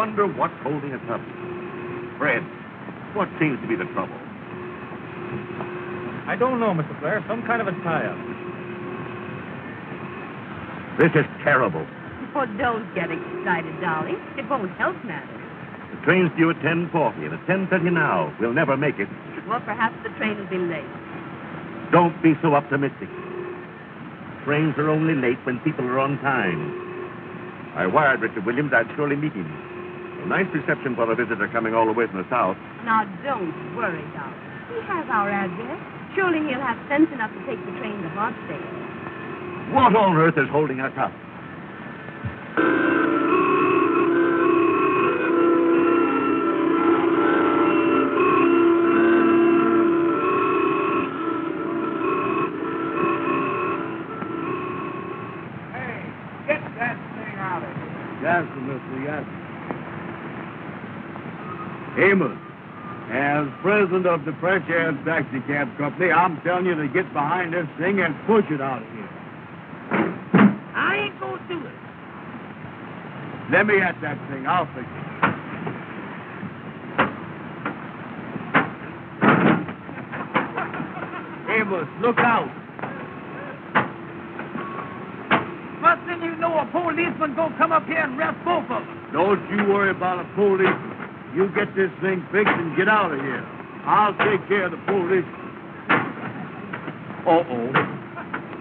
wonder what's holding us up. Fred, what seems to be the trouble? I don't know, Mr. Blair. Some kind of a tie-up. This is terrible. Oh, don't get excited, darling. It won't help matters. The train's due at 10:40, and at 10:30 now. We'll never make it. Well, perhaps the train will be late. Don't be so optimistic. Trains are only late when people are on time. I wired Richard Williams I'd surely meet him. A nice reception for a visitor coming all the way from the south. Now, don't worry, darling. He has our address. Surely he'll have sense enough to take the train to Barstow. What on earth is holding us up? Yes, Mr. Yes. Amos, as president of the Fresh Air Taxi Cab Company, I'm telling you to get behind this thing and push it out of here. I ain't gonna do it. Let me at that thing. I'll fix it. Amos, look out. First thing you know, a policeman gonna come up here and arrest both of us. Don't you worry about a police. You get this thing fixed and get out of here. I'll take care of the police. Uh-oh.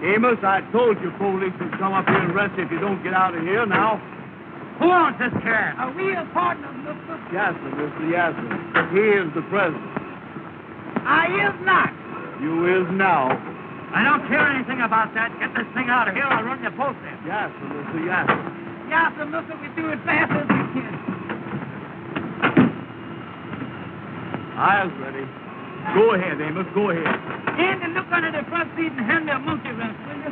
Amos, I told you police will come up here and arrest you if you don't get out of here now. Who owns this car? Are we a partner, mister? Yes, sir, Mr. Yasser. He is the president. I is not. You is now. I don't care anything about that. Get this thing out of here. I'll run your post in. Yes, sir, Mr. Yasser. Yes, sir, mister. We do it fast as we can. I'll ready. Go ahead, Amos. Go ahead. Andy, look under the front seat and hand me a monkey wrench, will you?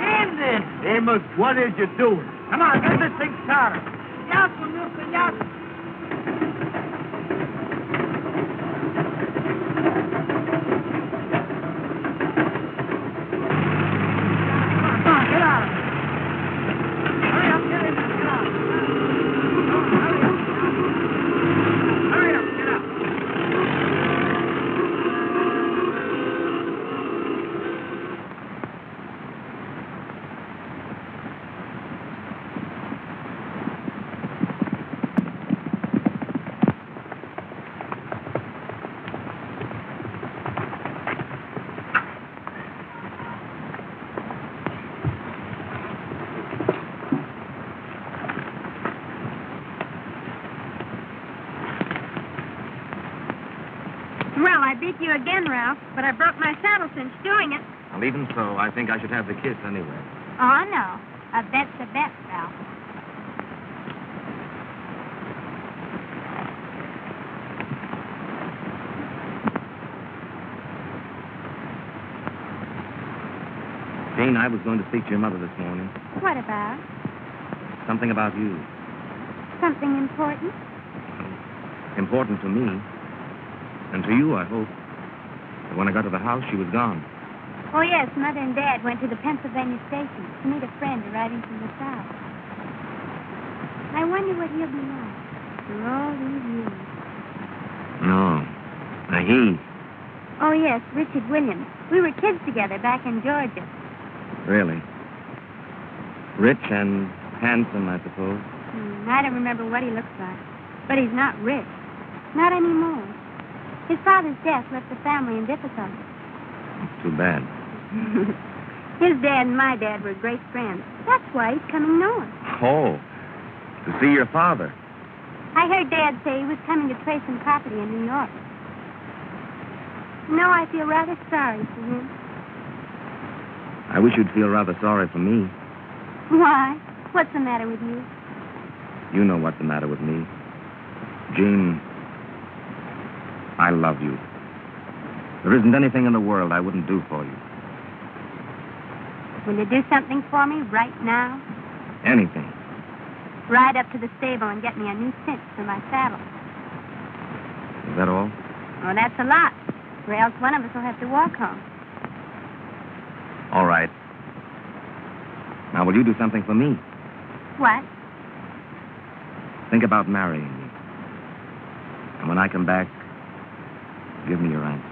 Andy! Amos, what is you doing? Come on, get this thing started. Yes, sir, mister. Yes, sir. Come on, get out of here. Hurry up, get in there, get out. Hurry up. Hurry up, get out. Well, I beat you again, Ralph, but I broke my saddle cinch doing it. Well, even so, I think I should have the kiss anyway. Oh, no. A bet's a bet, Ralph. Jane, I was going to speak to your mother this morning. What about? Something about you. Something important? Important to me. And to you, I hope. But when I got to the house, she was gone. Oh, yes, Mother and Dad went to the Pennsylvania station to meet a friend arriving from the South. I wonder what he'll be like for all these years. No. He. Oh, yes, Richard Williams. We were kids together back in Georgia. Really. Rich and handsome, I suppose. I don't remember what he looks like. But he's not rich. Not anymore. His father's death left the family in difficulty. Too bad. His dad and my dad were great friends. That's why he's coming north. Oh. To see your father. I heard Dad say he was coming to trade some property in New York. No, I feel rather sorry for him. I wish you'd feel rather sorry for me. Why? What's the matter with you? You know what's the matter with me. Jean, I love you. There isn't anything in the world I wouldn't do for you. Will you do something for me right now? Anything. Ride up to the stable and get me a new cinch for my saddle. Is that all? Oh, that's a lot. Or else one of us will have to walk home. All right. Now, will you do something for me? What? Think about marrying me. And when I come back, give me your answer.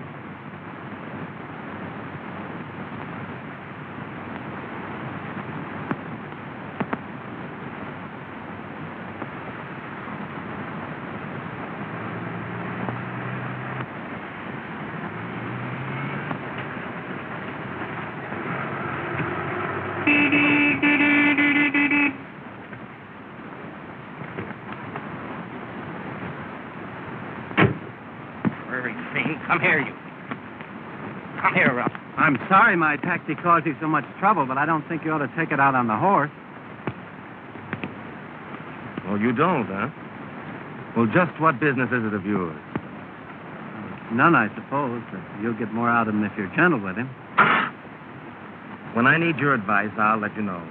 Come here, you. Come here, Ruff. I'm sorry my taxi caused you so much trouble, but I don't think you ought to take it out on the horse. Oh, you don't, huh? Well, just what business is it of yours? None, I suppose, but you'll get more out of him if you're gentle with him. When I need your advice, I'll let you know.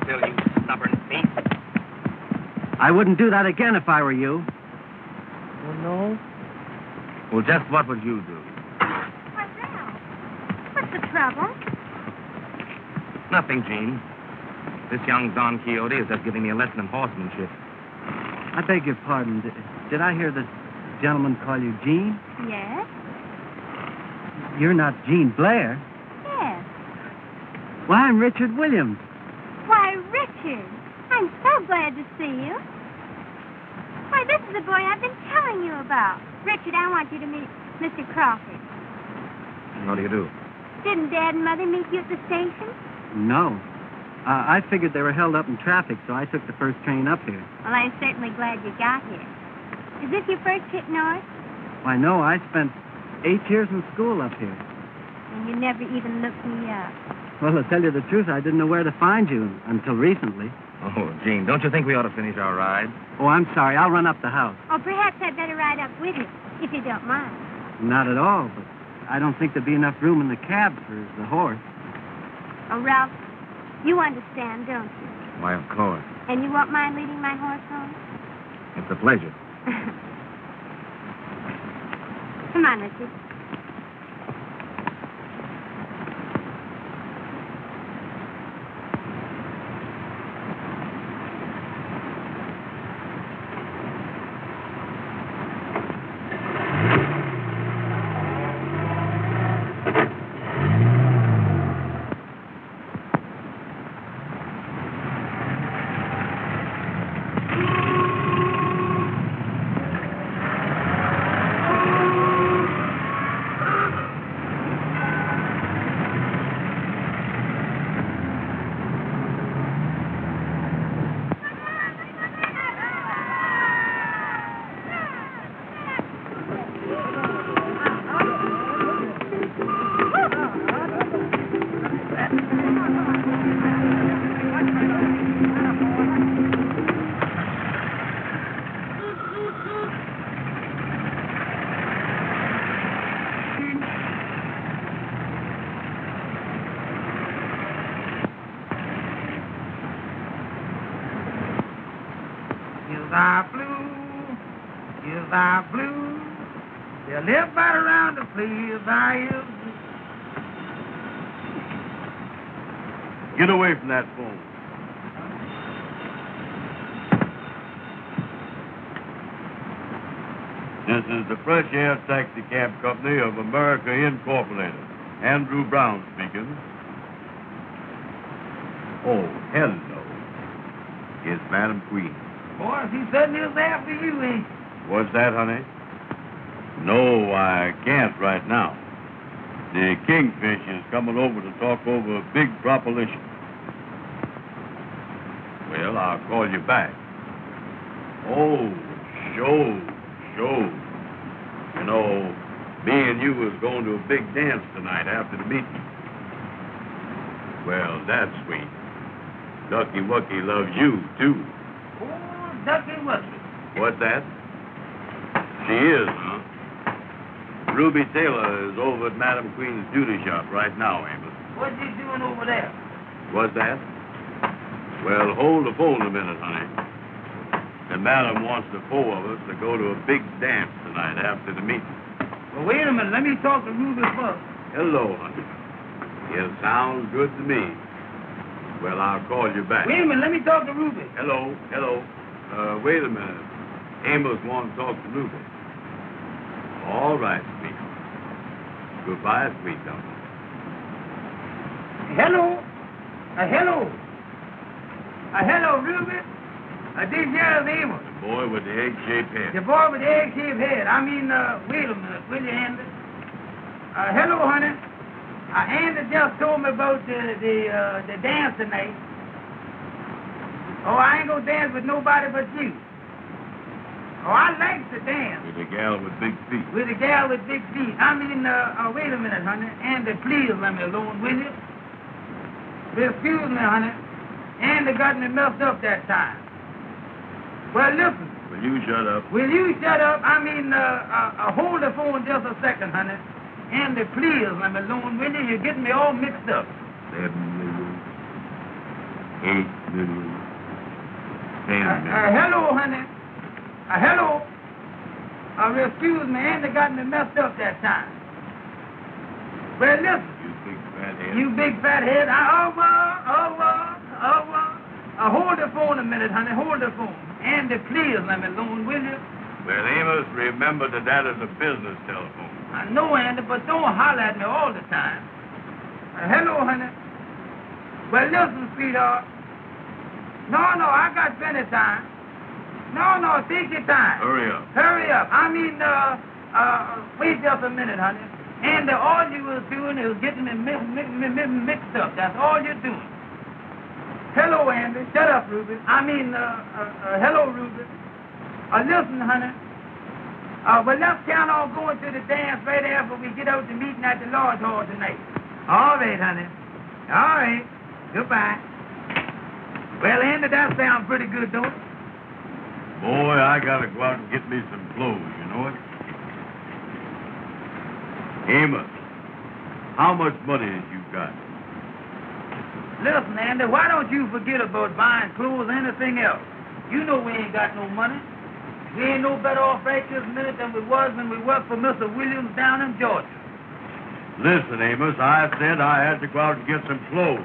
Still, you stubborn thief. I wouldn't do that again if I were you. Oh, no? Well, just what would you do? Why, Ralph? What's the trouble? Nothing, Gene. This young Don Quixote is just giving me a lesson in horsemanship. I beg your pardon. Did I hear this gentleman call you Gene? Yes? You're not Gene Blair. Yes. Well, I'm Richard Williams. Why, Richard, I'm so glad to see you. Why, this is the boy I've been telling you about. Richard, I want you to meet Mr. Crawford. How do you do? Didn't Dad and Mother meet you at the station? No. I figured they were held up in traffic, so I took the first train up here. Well, I'm certainly glad you got here. Is this your first trip north? Why, no, I spent 8 years in school up here. And you never even looked me up. Well, to tell you the truth, I didn't know where to find you until recently. Oh, Gene, don't you think we ought to finish our ride? Oh, I'm sorry. I'll run up the house. Or perhaps I'd better ride up with you, if you don't mind. Not at all, but I don't think there'd be enough room in the cab for the horse. Oh, Ralph, you understand, don't you? Why, of course. And you won't mind leading my horse home? It's a pleasure. Come on, Richard. Hills are blue, hills are blue. They'll live right around the hills are hills. Get away from that phone. This is the Fresh Air Taxi Cab Company of America Incorporated. Andrew Brown speaking. Oh, hello. It's Madam Queen. Boy, he certainly is there for you, ain't he? What's that, honey? No, I can't right now. The Kingfish is coming over to talk over a big proposition. Well, I'll call you back. Oh, sure. You know, me and you was going to a big dance tonight after the meeting. Well, that's sweet. Ducky Wucky loves you, too. Oh, Ducky Wucky. What's that? She is, huh? Ruby Taylor is over at Madam Queen's beauty shop right now, Amos. What's he doing over there? What's that? Well, hold the phone a minute, honey. And Madam wants the four of us to go to a big dance tonight after the meeting. Well, wait a minute. Let me talk to Ruby first. Hello, honey. It sounds good to me. Well, I'll call you back. Wait a minute, let me talk to Ruby. Hello. Wait a minute. Amos wants to talk to Ruby. All right, sweetheart. Goodbye, sweetheart. Hello. Hello, Ruby. This here is Amos. The boy with the egg-shaped head. The boy with the egg-shaped head. Wait a minute, will you, Andy? Hello, honey. Andy just told me about the dance tonight. Oh, I ain't gonna dance with nobody but you. Oh, I like to dance. With a gal with big feet. With a gal with big feet. Wait a minute, honey. Andy, please let me alone, will you? Excuse me, honey. Andy got me messed up that time. Well, listen. Will you shut up? Will you shut up? Hold the phone just a second, honey. Andy, please let me alone, will you? You're getting me all mixed up. 7 million. 8 million. 10 million. Hello, honey. Hello. Excuse me, Andy got me messed up that time. Well, listen. You big fat head. You big fat head. Hold the phone a minute, honey. Hold the phone. Andy, please let me alone, will you? Well, Amos, remember that is a business telephone. I know, Andy, but don't holler at me all the time. Hello, honey. Well, listen, sweetheart. No, I got plenty of time. No, take your time. Hurry up. Hurry up. Wait just a minute, honey. And all you was doing is getting me mixed up. That's all you're doing. Hello, Andy. Shut up, Ruby. Hello, Ruby. Listen, honey. Well, let's count on going to the dance right after we get out to meeting at the Lord's Hall tonight. All right, honey. All right. Goodbye. Well, Andy, that sounds pretty good, don't it? Boy, I gotta go out and get me some clothes, you know it? Amos, how much money have you got? Listen, Andy, why don't you forget about buying clothes or anything else? You know we ain't got no money. We ain't no better off right this minute than we was when we worked for Mr. Williams down in Georgia. Listen, Amos, I said I had to go out and get some clothes.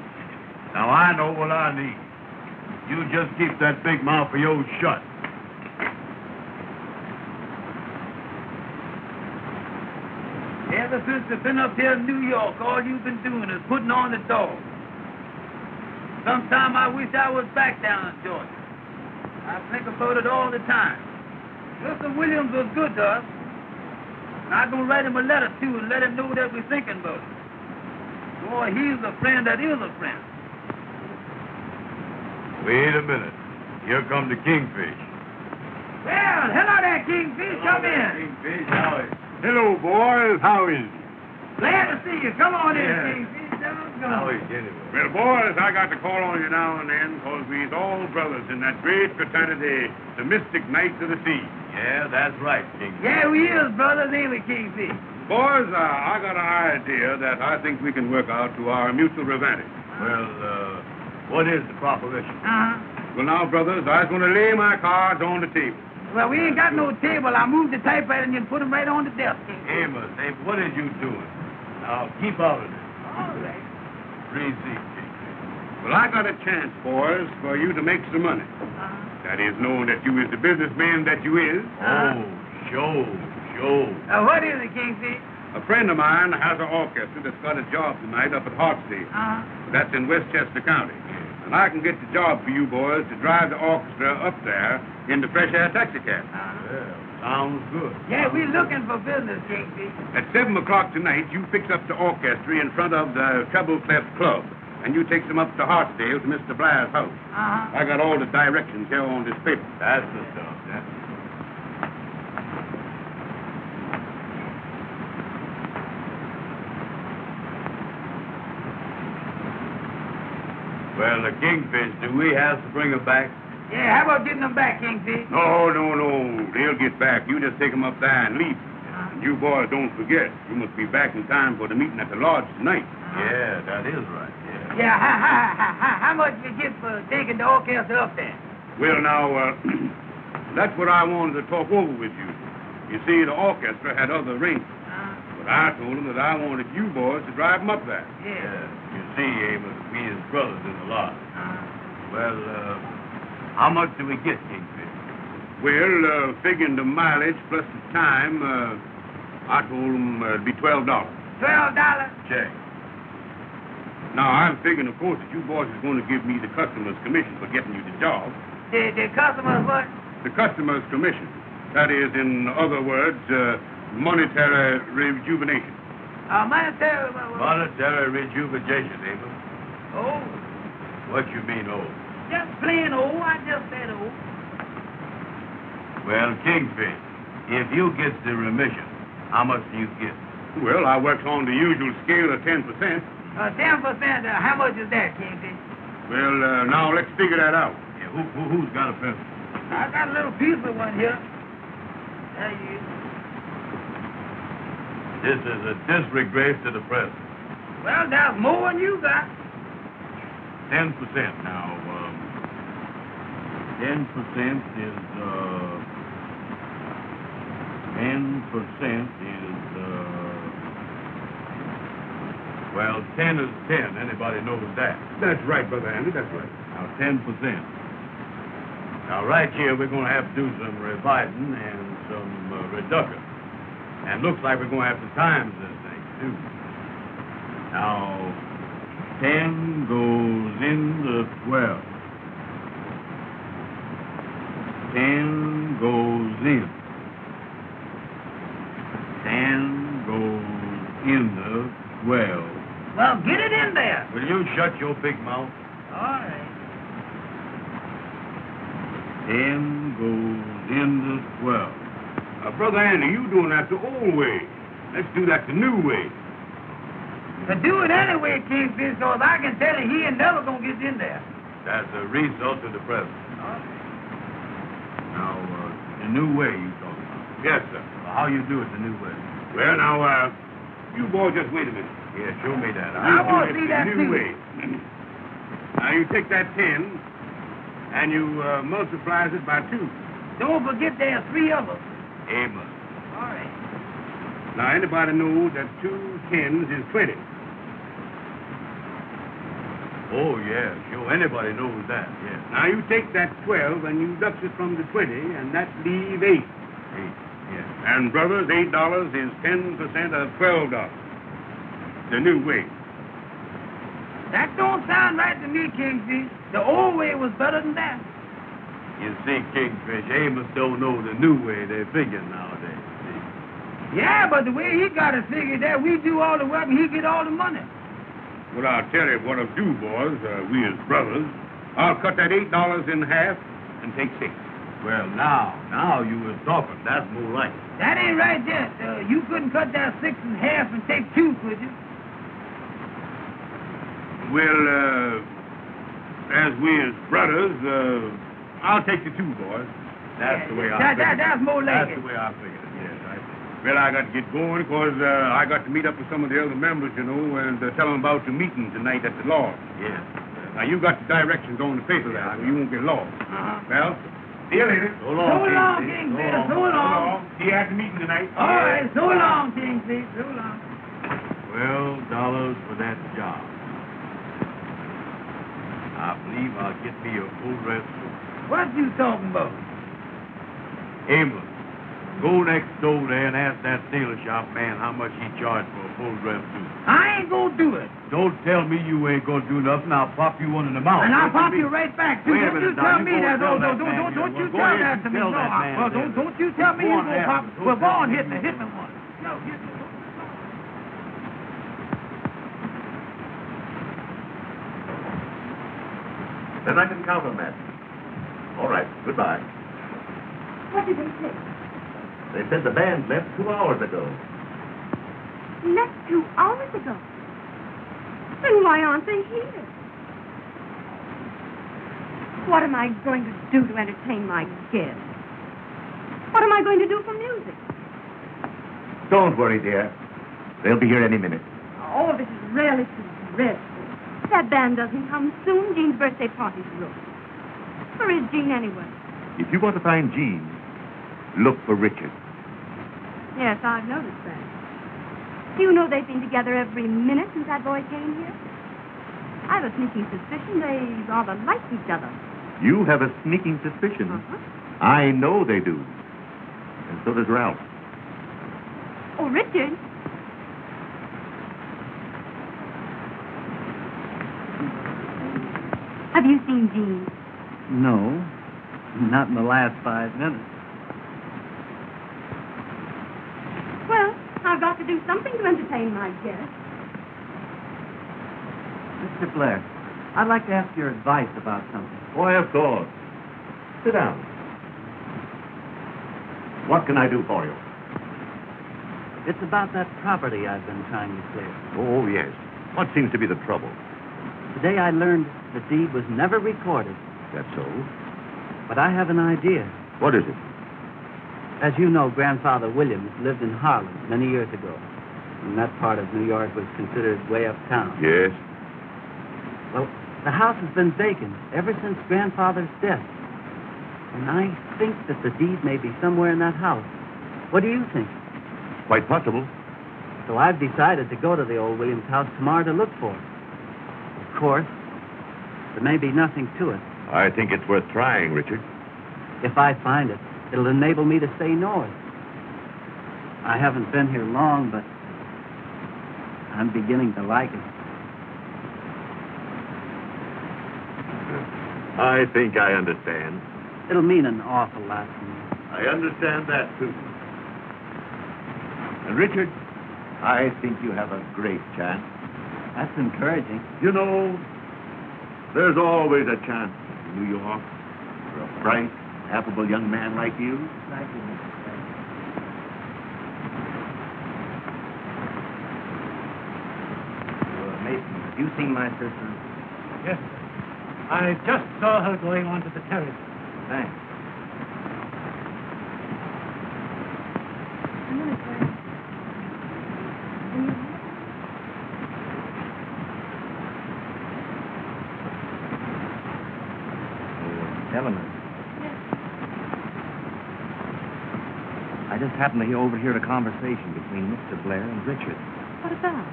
Now, I know what I need. You just keep that big mouth of yours shut. Ever since you've been up here in New York, all you've been doing is putting on the dog. Sometime I wish I was back down in Georgia. I think about it all the time. Mr. Williams was good to us. And I'm going to write him a letter, too, and let him know that we're thinking about it. Boy, he's a friend that is a friend. Wait a minute. Here come the Kingfish. Well, hello there, Kingfish. Come in. Kingfish, how is it? Hello, boys. How is it? Glad to see you. Come on in, Yeah. Kingfish. How is it anyway? Well, boys, I got to call on you now and then because we's all brothers in that great fraternity, the Mystic Knights of the Sea. Yeah, that's right, Kingfish. Yeah, we is brothers, ain't we, Kingfish? Boys, I got an idea that I think we can work out to our mutual advantage. Well, what is the proposition? Well, now, brothers, I was going to lay my cards on the table. Well, we ain't got no table. I moved the typewriter and you put them right on the desk. Amos, what are you doing? Now, keep out of this. All right. Receipt, Kingfish. Well, I got a chance, boys, for you to make some money. That is, knowing that you is the businessman that you is. Oh, show. What is it, Kingfish? A friend of mine has an orchestra that's got a job tonight up at Hartsdale. That's in Westchester County. And I can get the job for you boys to drive the orchestra up there in the fresh air taxicab. Yeah, sounds good. Yeah, we looking for business, Kingfish. At 7 o'clock tonight, you fix up the orchestra in front of the Treble Clef Club. And you takes them up to Hartsdale to Mr. Blair's house. I got all the directions here on this paper. That's the stuff, yeah. Well, the Kingfish, do we have to bring her back? Yeah, how about getting them back, Kingfish? No. They'll get back. You just take them up there and leave. And you boys don't forget, you must be back in time for the meeting at the lodge tonight. Yeah, that is right, yeah. Yeah, how much we get for taking the orchestra up there? Well, now, that's what I wanted to talk over with you. You see, the orchestra had other arrangements. But I told him that I wanted you boys to drive him up there. Yeah. You see, Amos, we is brothers in the lot. Well, how much do we get, Kingfish? Well, figuring the mileage plus the time, I told him it'd be $12. $12? Check. Now, I'm figuring, of course, that you boys is going to give me the customer's commission for getting you the job. The customers what? The customer's commission. That is, in other words, monetary rejuvenation. Monetary... Monetary rejuvenation, Amos. Oh, What you mean, oh? just plain old. I just said old. Well, Kingfish, if you get the remission, how much do you get? Well, I works on the usual scale of 10%. 10%, how much is that, Kingfish? Well, now let's figure that out. Yeah, who's got a pencil? I got a little piece of one here. There you is. This is a disgrace to the president. Well, that's more than you got. 10% now. 10% is, 10 is 10. Anybody knows that. That's right, Brother Andy, that's right. Now, 10%. Now, right here, we're going to have to do some revising and some reduction. And looks like we're going to have to times this thing, too. Now, 10 goes into 12. 10 goes in. 10 goes into 12. Well, get it in there. Will you shut your big mouth? All right. 10 goes into 12. Brother Andy, you doing that the old way. Let's do that the new way. To do it anyway, Kingfish, so if I can tell you, he ain't never gonna get in there. That's a result of the president. Now, the new way you talking about. Yes, sir. Well, how you do it the new way? Well, now, you boys just wait a minute. Yeah, show me that. I want to do see it that, the too. new way. Now, you take that 10, and you multiplies it by 2. Don't forget there are 3 of us. Amos. All right. Now, anybody knows that 2 10s is 20. Oh, yeah, sure. Anybody knows that, yeah. Now, you take that 12 and you deduct it from the 20, and that leaves 8. 8, yeah. And, brothers, $8 is 10% of $12. The new way. That don't sound right to me, Kingfish. The old way was better than that. You see, Kingfish, Amos don't know the new way they figure nowadays. See? Yeah, but the way he got it figured that we do all the work and he get all the money. Well, I'll tell you what I'll do, boys. We as brothers. I'll cut that $8 in half and take 6. Well, now you was talking. That's more like it. That ain't right yet. You couldn't cut that 6 in half and take 2, could you? Well, as we as brothers, I'll take the 2, boys. That's the way I figured it. That's more like That's it. the way I figured it, yes. I see. Well, I got to get going because I got to meet up with some of the other members, you know, and tell them about the meeting tonight at the lodge. Yes. Now, you got the directions on the paper there, so you won't get lost. Uh-huh. Well, see you later. So long, So long, Kingfish. Kingfish. So long. See you at the meeting tonight. All right, so long, Kingfish. So long. $12 for that job. I believe I'll get me a full dress suit. What you talking about? Amos, go next door there and ask that tailor shop man how much he charged for a full dress suit. I ain't gonna do it. Don't tell me you ain't gonna do nothing. I'll pop you one in the mouth. And I'll What pop you mean? right back, too. Wait a Don't you minute, tell now. me You that. go and tell Don't that man you then. Go tell ahead that and to me. tell No, that man then. don't you tell me Go you on gonna there. pop. Go Well, go tell on, me hit me. you Hit me gonna- one. No, hit me. Then I can count on that. All right, goodbye. What did they say? They said the band left 2 hours ago. Left 2 hours ago. Then why aren't they here? What am I going to do to entertain my guests? What am I going to do for music? Don't worry, dear. They'll be here any minute. Oh, this is really too dreadful. That band doesn't come soon. Jean's birthday party's ruined. Where is Jean anyway? If you want to find Jean, look for Richard. Yes, I've noticed that. Do you know they've been together every minute since that boy came here? I have a sneaking suspicion they rather like each other. You have a sneaking suspicion? Uh-huh. I know they do. And so does Ralph. Oh, Richard. Have you seen Jean? No, not in the last 5 minutes. Well, I've got to do something to entertain my guests. Mr. Blair, I'd like to ask your advice about something. Why, of course. Sit down. What can I do for you? It's about that property I've been trying to clear. Oh, yes. What seems to be the trouble? Today I learned the deed was never recorded, That's so. but I have an idea. What is it? As you know, Grandfather Williams lived in Harlem many years ago, and that part of New York was considered way uptown. Yes. Well, the house has been vacant ever since Grandfather's death, and I think that the deed may be somewhere in that house. What do you think? Quite possible. So I've decided to go to the old Williams house tomorrow to look for it. Of course, there may be nothing to it. I think it's worth trying, Richard. If I find it, it'll enable me to stay north. I haven't been here long, but I'm beginning to like it. I think I understand. It'll mean an awful lot to me. I understand that, too. And, Richard, I think you have a great chance. That's encouraging. You know, there's always a chance in New York for a bright, affable young man like you. Thank you, Mr. Blair. Mason, have you seen my sister? Yes, sir. I just saw her going onto the terrace. Thanks. A minute, sir. Eleanor. Yes. I just happened to overhear a conversation between Mr. Blair and Richard What about?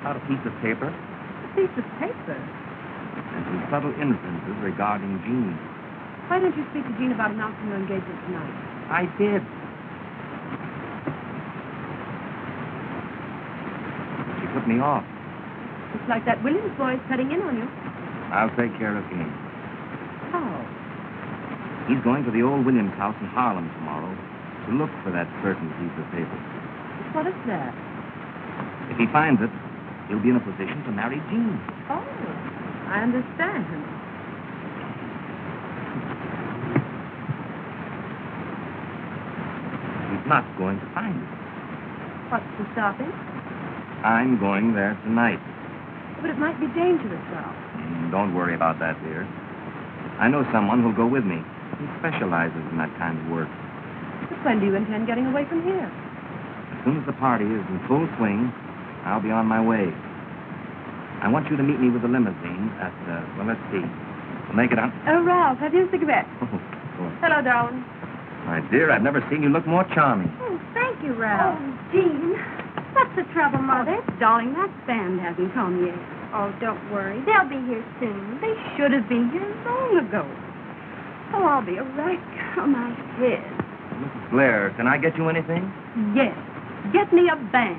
about a piece of paper A piece of paper. and some subtle inferences regarding Jean. Why don't you speak to Jean about announcing your engagement tonight? I did. She put me off. Looks like that Williams boy is cutting in on you. I'll take care of him. How? He's going to the old Williams house in Harlem tomorrow to look for that certain piece of paper. What is that? If he finds it, he'll be in a position to marry Jean. Oh, I understand. He's not going to find it. What's to stop him? I'm going there tonight. But it might be dangerous, Ralph. Don't worry about that, dear. I know someone who'll go with me. He specializes in that kind of work. But when do you intend getting away from here? As soon as the party is in full swing, I'll be on my way. I want you to meet me with the limousine at, well, let's see. We'll make it on... Oh, Ralph, have you a cigarette? Oh, of course. Hello, darling. My dear, I've never seen you look more charming. Oh, thank you, Ralph. Oh, Jean. What's the trouble, Mother? Darling, that band hasn't come yet. Oh, don't worry. They'll be here soon. They should have been here long ago. Oh, I'll be right on my head. Mrs. Blair, can I get you anything? Yes. Get me a band.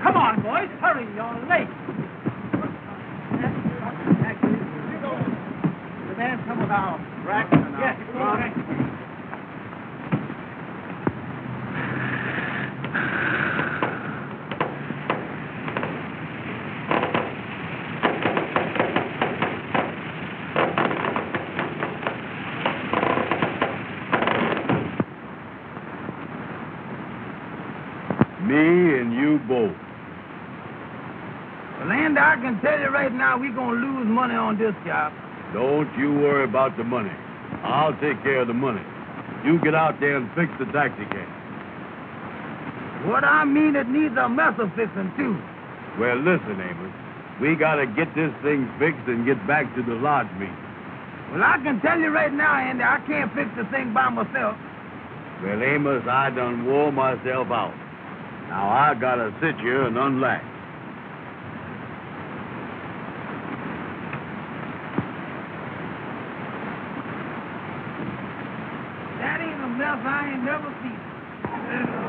Come on, boys. Hurry, you're late. The man come with our racks and our... Yes, go on. Me and you both. Well, Andy, I can tell you right now, we're going to lose money on this job. Don't you worry about the money. I'll take care of the money. You get out there and fix the taxi cab. What I mean, it needs a missile fixing, too. Well, listen, Amos. We gotta get this thing fixed and get back to the lodge meeting. Well, I can tell you right now, Andy, I can't fix the thing by myself. Well, Amos, I done wore myself out. Now I gotta sit here and unlatch. That ain't a mess I ain't never seen.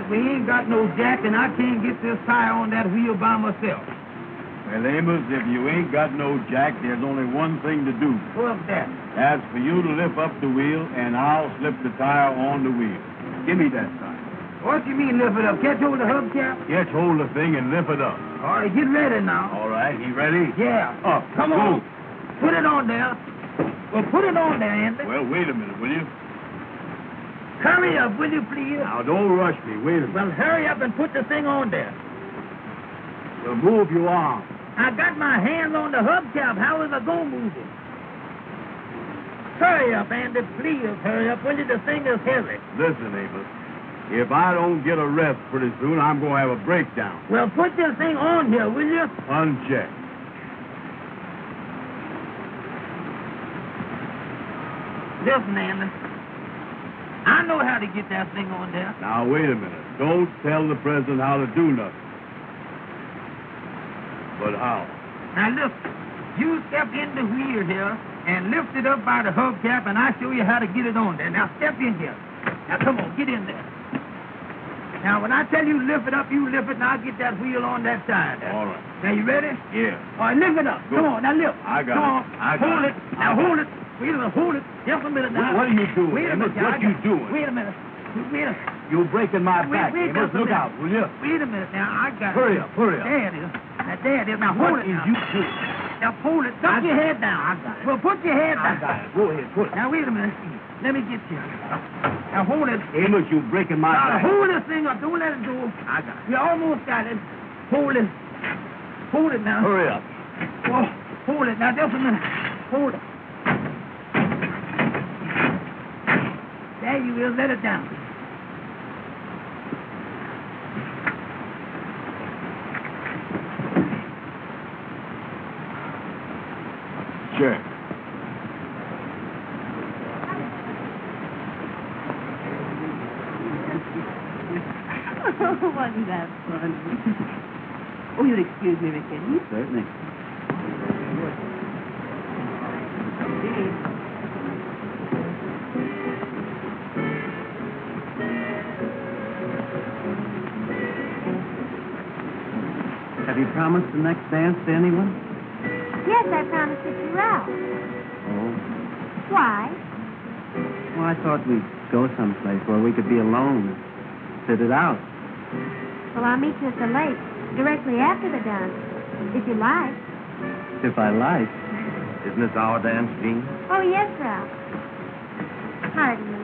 We ain't got no jack, and I can't get this tire on that wheel by myself. Well, Amos, if you ain't got no jack, there's only one thing to do. What's that? That's for you to lift up the wheel, and I'll slip the tire on the wheel. Give me that tire. What you mean, lift it up? Catch hold of the hubcap? Catch hold of the thing and lift it up. All right, get ready now. All right, you ready? Yeah. Up. Come on. Move. Put it on there. Well, put it on there, Andy. Well, wait a minute, will you? Hurry up, will you, please? Now, don't rush me. Wait a minute. Well, hurry up and put the thing on there. Well, move your arm. I got my hands on the hubcap. How is I going to move it? Hurry up, Andy. Please hurry up, will you? The thing is heavy. Listen, Amos. If I don't get a rest pretty soon, I'm going to have a breakdown. Well, put this thing on here, will you? Unchecked. Listen, Andy. I know how to get that thing on there. Now, wait a minute. Don't tell the president how to do nothing. But how? Now, look. You step in the wheel here and lift it up by the hubcap, and I'll show you how to get it on there. Now, step in here. Now, come on, get in there. Now, when I tell you lift it up, you lift it, and I'll get that wheel on that side there. All right. Now, you ready? Yeah. All right, lift it up. Good. Come on, now lift. I got Come it. on. I got hold it. it. Now, hold it. Wait a minute, hold it. Just a minute now. What are you doing, Wait a Amos? minute. What you doing? Wait a minute. Wait a minute. You're breaking my back, Wait Amos. just a Look minute. out, will you? Wait a minute now. I got Hurry it. up, hurry up. There it is. Now, there it is. Now, hold What it is now. you doing? Now, hold it. Put your head down. I got it. Well, put your head down. I got it. Go ahead, put it. Now, wait a minute. Let me get you. Now, hold it. Amos, you're breaking my Now, back. hold this thing up. Don't let it go. I got it. You almost got it. Hold it. Hold it now. Hurry up. Oh, hold it. Now, just a minute. Hold it. There you will. Let it down. Sure. Oh, wasn't that fun? Oh, you'll excuse me, McKinney. Certainly. Have you promised the next dance to anyone? Yes, I promised it to Ralph. Oh. Why? Well, I thought we'd go someplace where we could be alone. Sit it out. Well, I'll meet you at the lake directly after the dance, if you like. If I like. Isn't this our dance, Jean? Oh, yes, Ralph. Pardon me.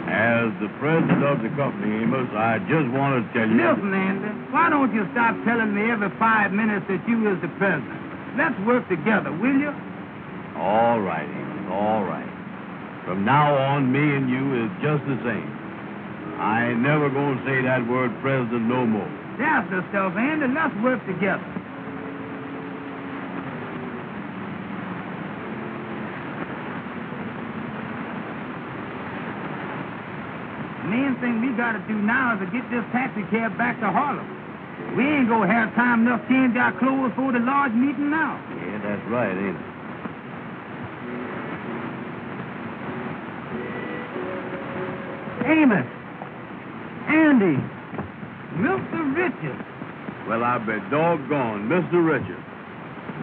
As the president of the company, Amos, I just want to tell you... Listen, Andy. Why don't you stop telling me every 5 minutes that you is the president? Let's work together, will you? All right, Amos, all right. From now on, me and you is just the same. I ain't never going to say that word president no more. That's the stuff, Andy. Let's work together. The main thing we got to do now is to get this taxi cab back to Harlem. We ain't gonna have time enough to change our clothes for the large meeting now. Yeah, that's right, ain't it? Amos! Andy! Mr. Richards. Well, I bet doggone, Mr. Richard.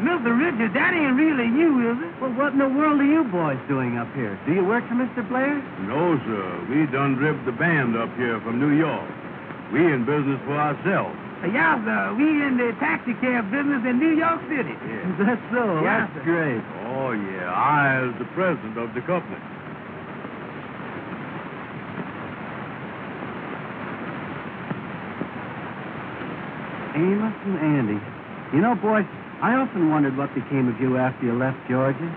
Mr. Richards, that ain't really you, is it? Well, what in the world are you boys doing up here? Do you work for Mr. Blair? No, sir. We done driven the band up here from New York. We in business for ourselves. Yeah, sir. We in the taxi cab business in New York City. Yeah. That's so. Yeah, That's sir. great. Oh, yeah. I is the president of the company. Amos and Andy. You know, boys, I often wondered what became of you after you left Georgia.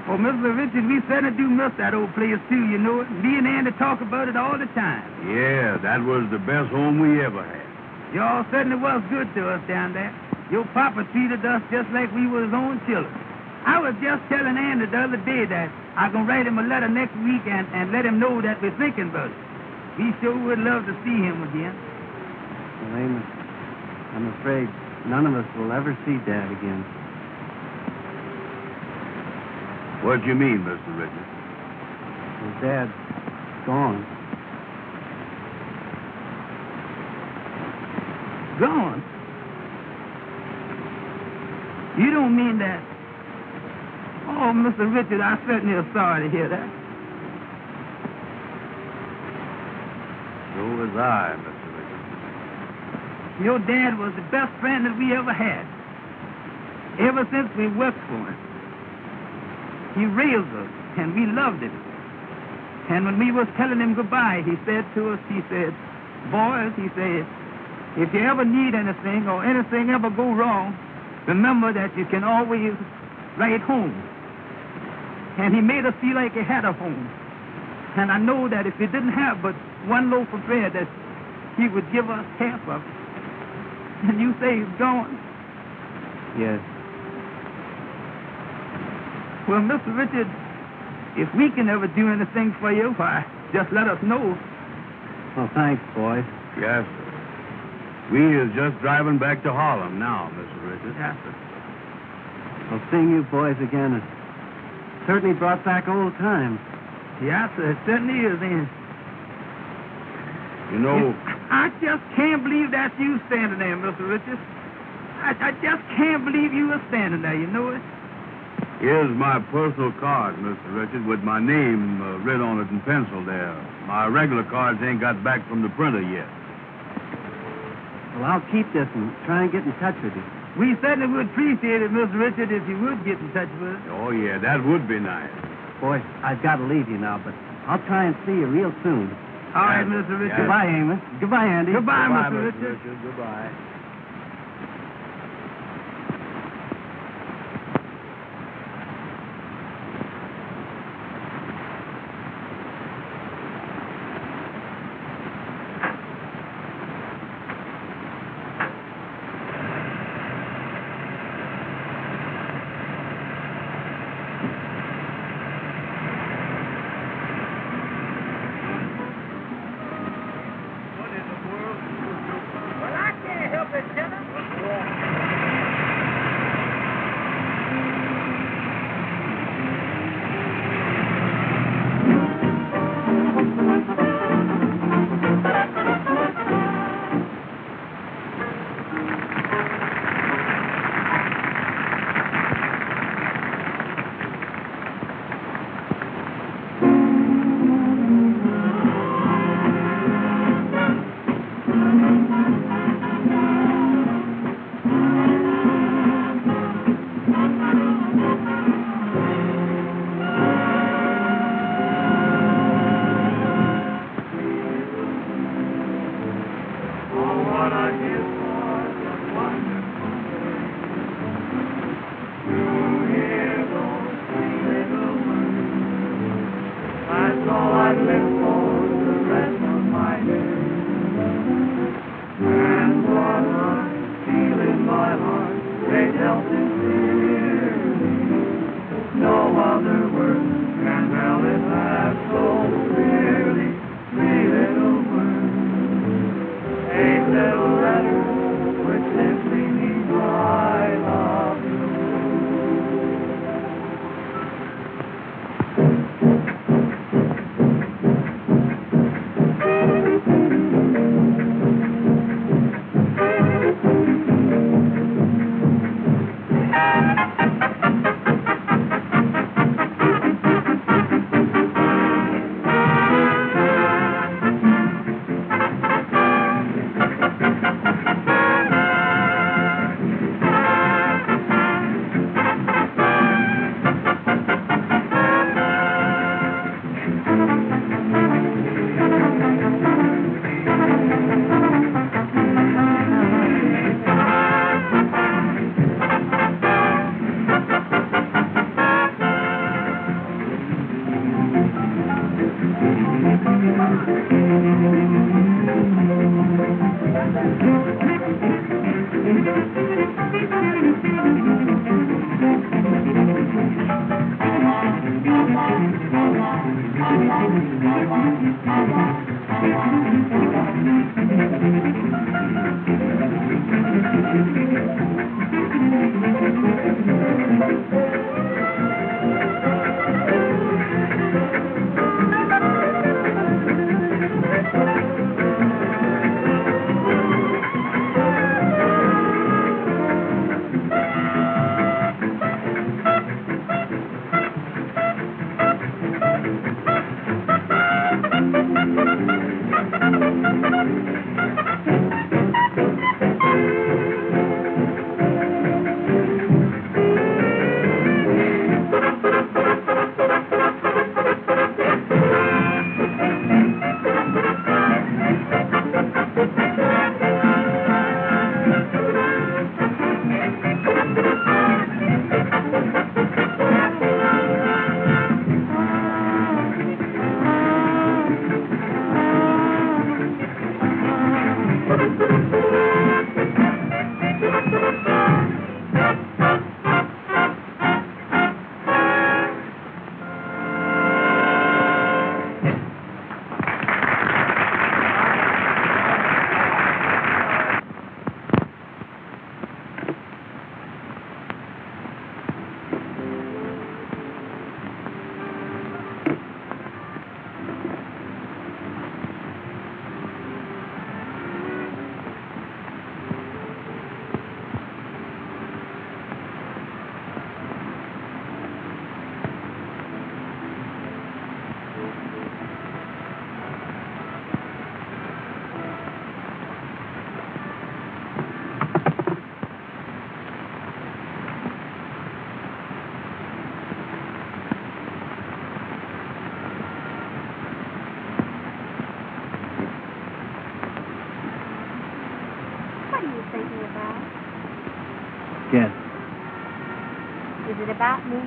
Oh, Mr. Richards, we certainly do miss that old place, too, you know it. Me and Andy talk about it all the time. Yeah, that was the best home we ever had. Y'all certainly was good to us down there. Your papa treated us just like we were his own children. I was just telling Andy the other day that I'm going to write him a letter next week and let him know that we're thinking about it. We sure would love to see him again. Well, Amos, I'm afraid none of us will ever see Dad again. What do you mean, Mr. Richard? His Dad's gone. Gone? You don't mean that? Oh, Mr. Richard, I certainly am sorry to hear that. So was I, Mr. Richard. Your dad was the best friend that we ever had. Ever since we worked for him. He raised us, and we loved him. And when we was telling him goodbye, he said to us, he said, boys, he said, if you ever need anything or anything ever go wrong, remember that you can always write home. And he made us feel like he had a home. And I know that if he didn't have but one loaf of bread, that he would give us half of it. And you say he's gone. Yes. Well, Mr. Richard, if we can ever do anything for you, why, just let us know. Well, thanks, boys. Yes, sir. We is just driving back to Harlem now, Mr. Richard. Yes, sir. Well, seeing you boys again has certainly brought back old times. Yes, sir, it certainly is, Ann. You know, I just can't believe that's you standing there, Mr. Richard. I just can't believe you were standing there, you know it? here's my personal card, Mr. Richard, with my name written on it in pencil there. My regular cards ain't got back from the printer yet. Well, I'll keep this and try and get in touch with you. We certainly would appreciate it, Mr. Richard, if you would get in touch with us. Oh, yeah, that would be nice. Boys, I've got to leave you now, but I'll try and see you real soon. All right, Mr. Richard. Goodbye, Amos. Goodbye, Andy. Goodbye, Goodbye, Mr. Richard. Goodbye. Well, I can't help tell sincerely. No other words can tell it half so clearly. Three little words, 8 little letters, which simply means I love you. Yes. Is it about me?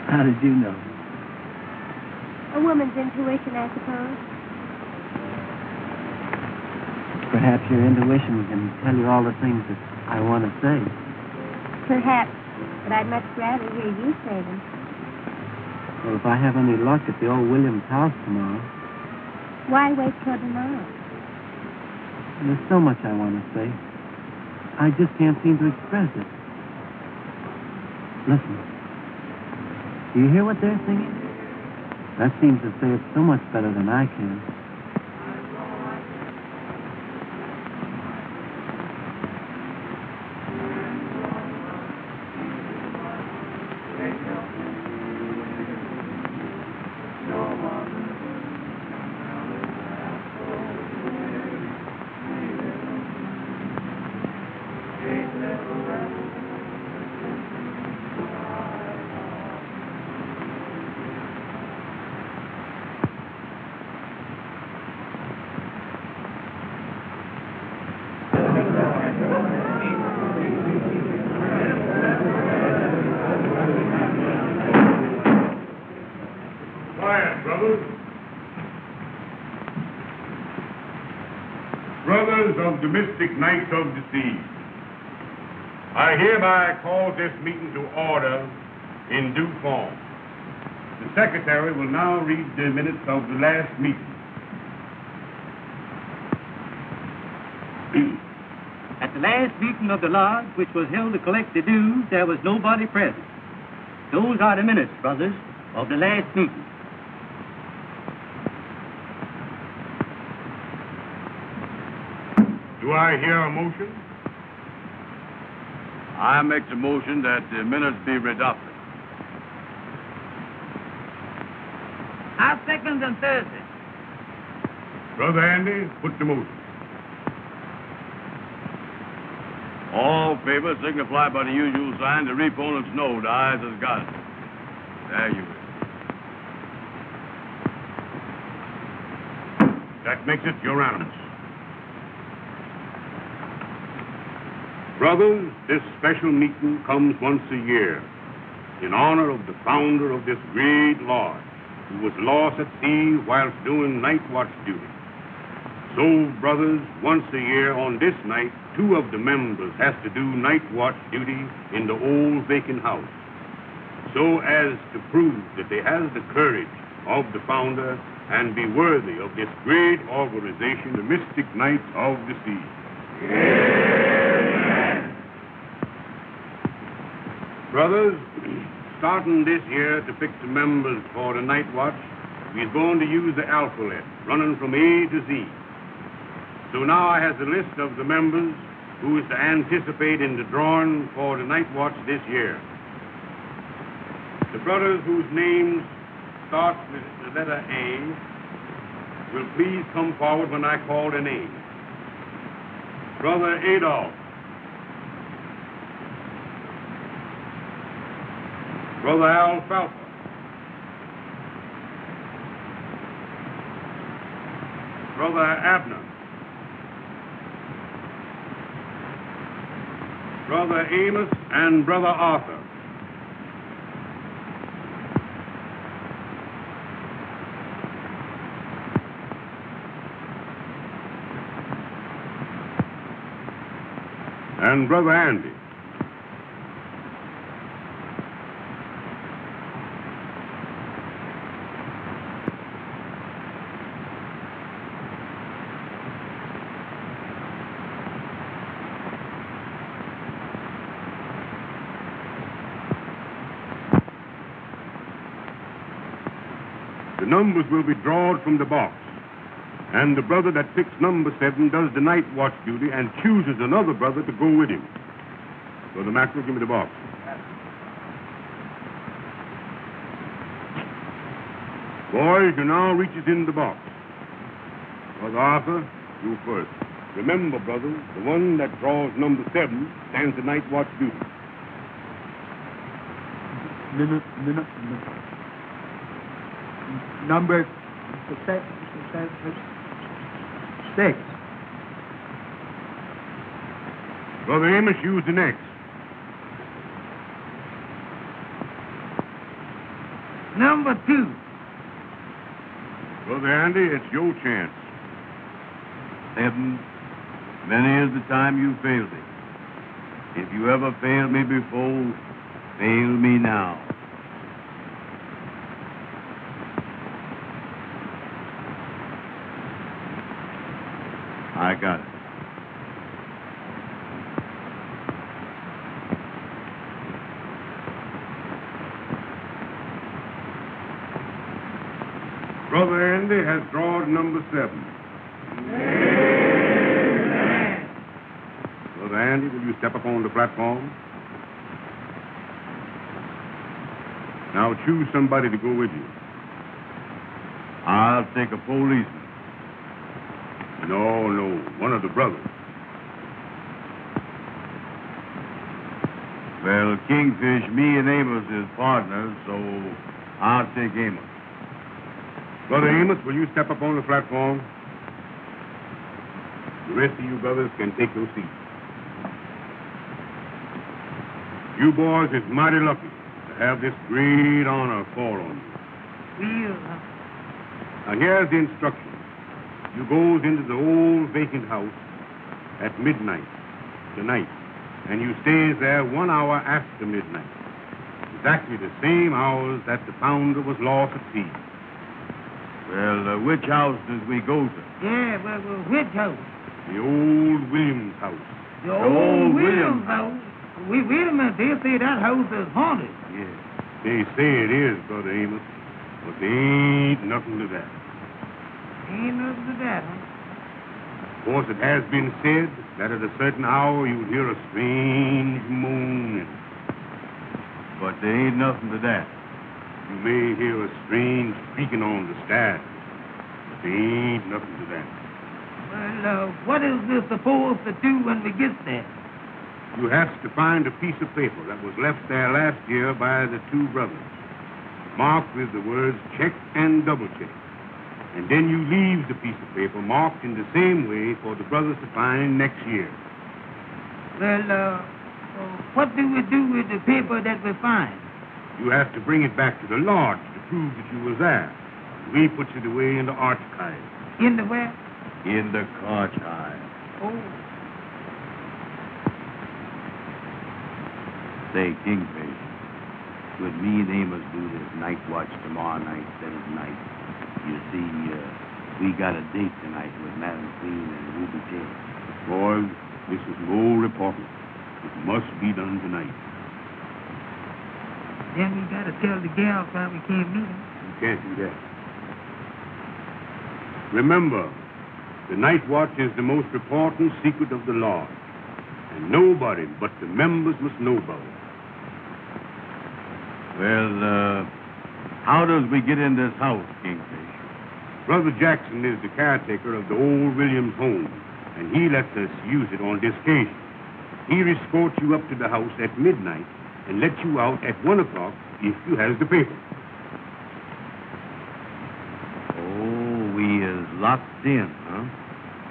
How did you know? A woman's intuition, I suppose. Perhaps your intuition can tell you all the things that I want to say. Perhaps, but I'd much rather hear you say them. Well, if I have any luck at the old Williams house tomorrow, Why wait till tomorrow? there's so much I want to say. I just can't seem to express it. Listen. Do you hear what they're singing? That seems to say it so much better than I can. Brothers of the mystic night of the sea, I hereby call this meeting to order in due form. The secretary will now read the minutes of the last meeting. At the last meeting of the lodge, which was held to collect the dues, there was nobody present. Those are the minutes, brothers, of the last meeting. Do I hear a motion? I make the motion that the minutes be adopted. I second on Thursday. Brother Andy, put the motion. All in favor signify by the usual sign. The opponents know the ayes has got it. There you is. That makes it unanimous. Brothers, this special meeting comes once a year in honor of the founder of this great lodge who was lost at sea whilst doing night watch duty. So, brothers, once a year on this night, 2 of the members has to do night watch duty in the old vacant house, so as to prove that they has the courage of the founder and be worthy of this great organization, the Mystic Knights of the Sea. Amen. Brothers, starting this year to pick the members for the night watch, we're going to use the alphabet, running from A to Z. So now I have the list of the members who is to anticipate in the drawing for the night watch this year. The brothers whose names start with the letter A will please come forward when I call their name. Brother Adolf. Brother Alfalfa. Brother Abner. Brother Amos and Brother Arthur. And Brother Andy. The numbers will be drawn from the box. And the brother that picks number 7 does the night watch duty and chooses another brother to go with him. Brother Maxwell, give me the box. Boys, you now reaches in the box. Brother Arthur, you first. Remember, brothers, the one that draws number 7 stands the night watch duty. Number 6. Brother Amos, use the next. Number 2. Brother Andy, it's your chance. 7. Many is the time you failed me. If you ever failed me before, fail me now. I got it. Brother Andy has drawn number 7. Amen. Brother Andy, will you step up on the platform? Now choose somebody to go with you. I'll take a policeman. No, one of the brothers. Well, Kingfish, me and Amos is partners, so I'll take Amos. Brother Amos, will you step up on the platform? The rest of you brothers can take your seats. You boys is mighty lucky to have this great honor fall on you. Now, here's the instructions. You goes into the old vacant house at midnight tonight and you stays there 1 hour after midnight. Exactly the same hours that the founder was lost at sea. Well, which house does we go to? Yeah, well, which house? The old Williams house. The old Williams house? Wait a minute. They say that house is haunted. Yeah, they say it is, Brother Amos, but there ain't nothing to that. Ain't nothing to that, huh? Of course, it has been said that at a certain hour you would hear a strange moaning. But there ain't nothing to that. You may hear a strange creaking on the stairs, but there ain't nothing to that. Well, what is this supposed to do when we get there? You have to find a piece of paper that was left there last year by the two brothers, marked with the words check and double check. And then you leave the piece of paper marked in the same way for the brothers to find next year. Well, what do we do with the paper that we find? You have to bring it back to the lodge to prove that you was there. We put it away in the archive. In the where? In the archive. Oh. Say, Kingfish, would me and Amos do this night watch tomorrow night instead of tonight? You see, we got a date tonight with Madam Queen and Ruby J. Boys, this is more important. It must be done tonight. Then we got to tell the gals why we can't meet them. You can't do that. Remember, the night watch is the most important secret of the lodge. And nobody but the members must know about it. Well, how does we get in this house, Kingfish? Brother Jackson is the caretaker of the old Williams home, and he lets us use it on this occasion. He escorts you up to the house at midnight and lets you out at 1 o'clock if you has the paper. Oh, we is locked in, huh?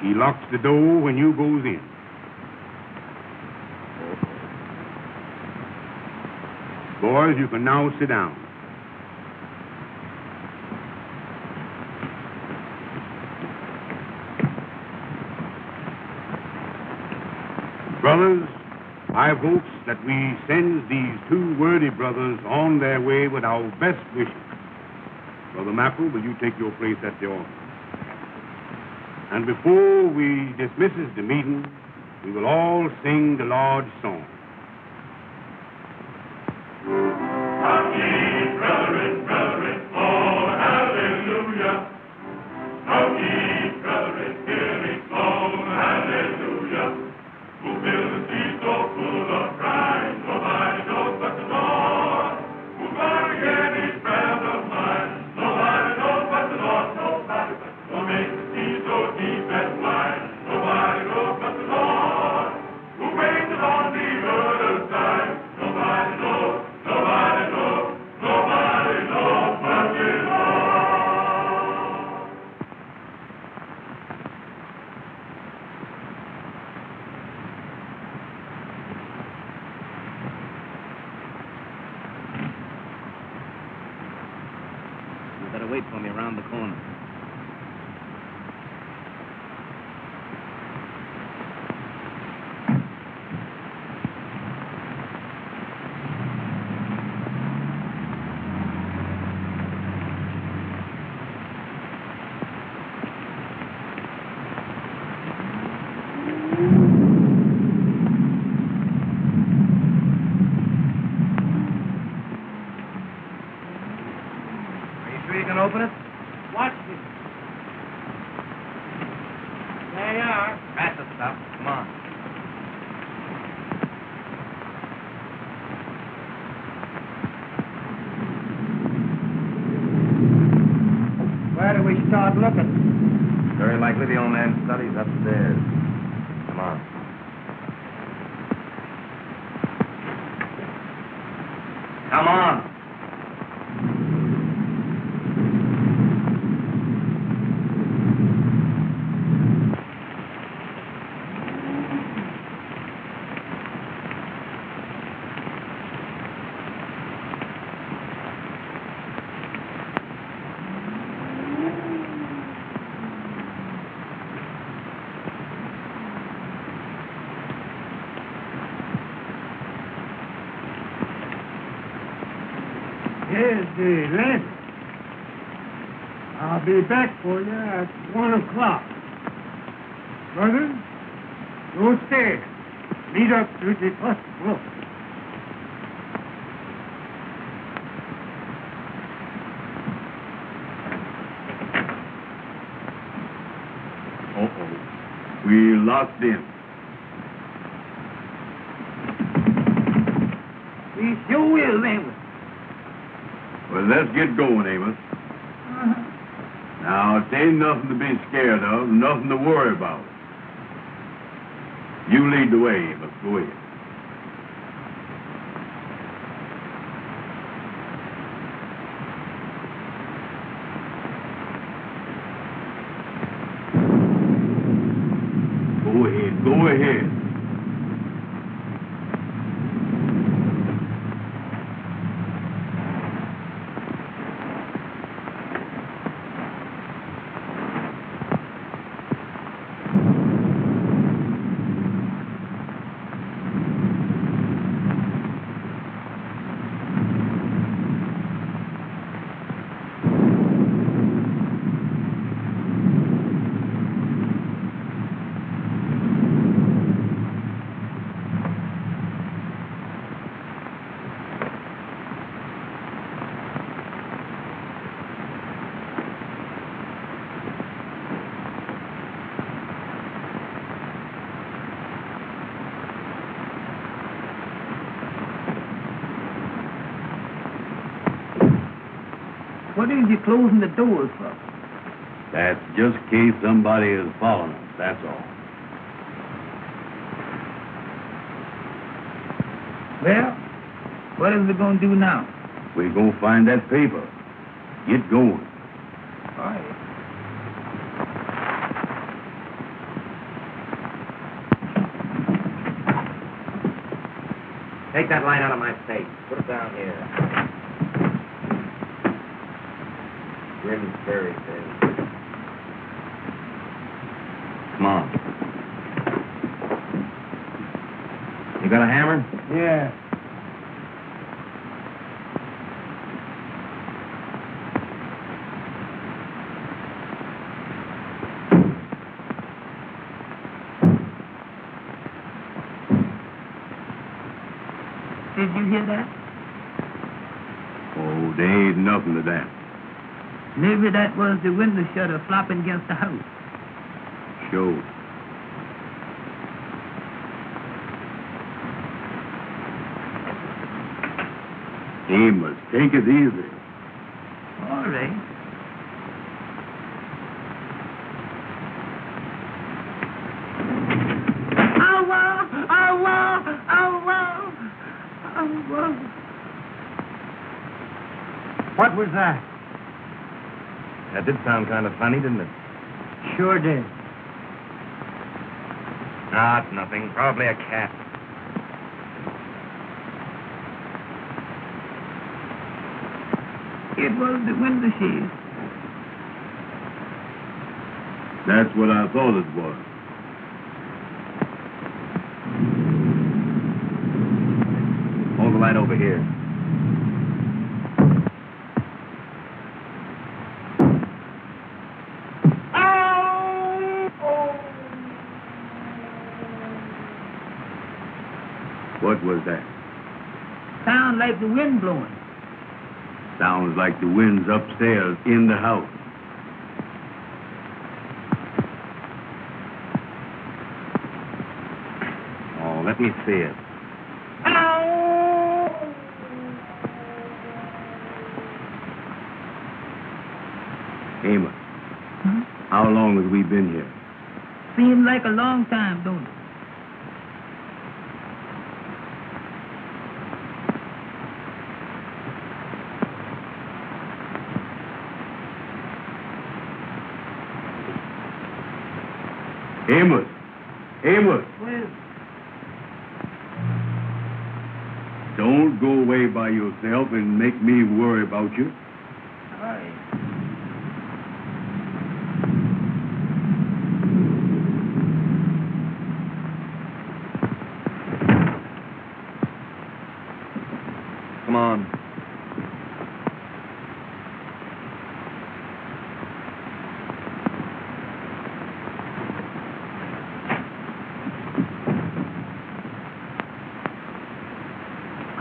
He locks the door when you goes in. Boys, you can now sit down. Brothers, I hopes that we send these two worthy brothers on their way with our best wishes. Brother Mackerel, will you take your place at the altar? And before we dismisses the meeting, we will all sing the Lord's song. Brethren, oh, hallelujah. Come ye, brethren, hear me song, hallelujah. Who fill the sea so full of pride, nobody knows but the Lord. Who gonna hear these prayers of mine, nobody knows but the Lord, nobody but the Lord. Who makes the sea so deep and wide, nobody knows but the Lord. Who brings it on the other side, nobody knows, nobody knows, nobody knows but the Lord. You better wait for me around the corner. Open it? Watch this. There you are. That's the stuff. Come on. Where do we start looking? Very likely the old man's study's upstairs. Come on. Come on. Here's the lantern. I'll be back for you at 1 o'clock. Brothers, go stairs. Lead up to the first floor. Uh-oh. We locked in. We sure will, ain't we? Well, let's get going, Amos. Now, it ain't nothing to be scared of, nothing to worry about. You lead the way, Amos. Go ahead. Go ahead. Go ahead. What is you closing the doors for? That's just in case somebody is following us, that's all. Well, what is we going to do now? We're going to find that paper. Get going. All right. Take that light out of my face. Put it down here. Grim's very thin. Come on. You got a hammer? Yeah. Did you hear that? Oh, there ain't nothing to that. Maybe that was the window shutter flopping against the house. Sure. Amos, take it easy. All right. What was that? That did sound kind of funny, didn't it? Sure did. Ah, it's nothing. Probably a cat. It was the window shade. That's what I thought it was. Hold the light over here. What was that? Sound like the wind blowing. Sounds like the wind's upstairs in the house. Oh, let me see it. Amos, Huh? how long have we been here? Seems like a long time, don't it? Amos! Amos! Well, Don't go away by yourself and make me worry about you. all right. Come on.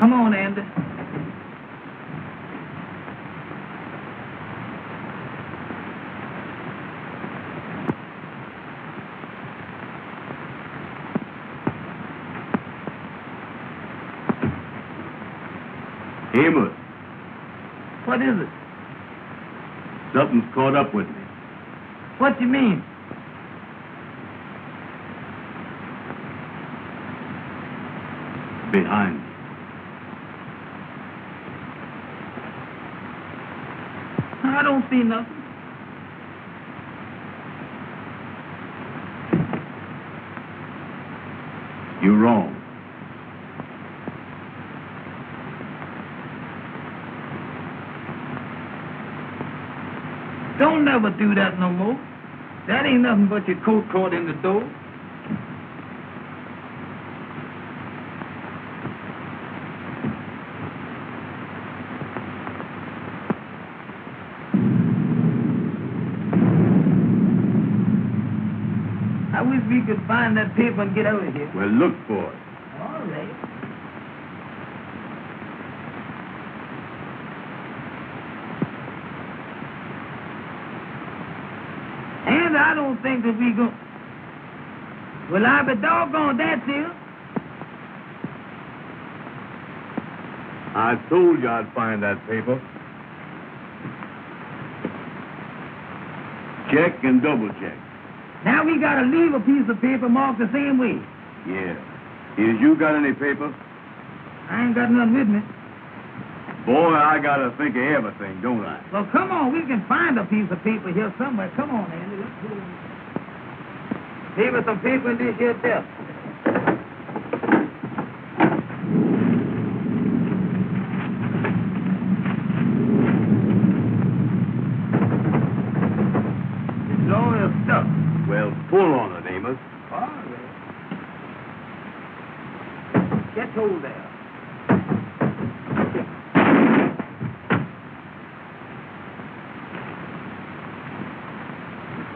Come on, Andy. Amos, What is it? something's caught up with me. What you mean? Behind me. I don't see nothing. You're wrong. Don't never do that no more. That ain't nothing but your coat caught in the door. I wish we could find that paper and get out of here. Well, look for it. All right. And I don't think that we go. Well, I be doggone that, dear. I told you I'd find that paper. Check and double check. Now we gotta leave a piece of paper marked the same way. Yeah. Is you got any paper? I ain't got none with me. Boy, I gotta think of everything, don't I? Well, come on, we can find a piece of paper here somewhere. Come on, Andy, let's go. Leave us some paper in this here desk. It's all stuff. Well, pull on it, Amos. All right. Get hold there.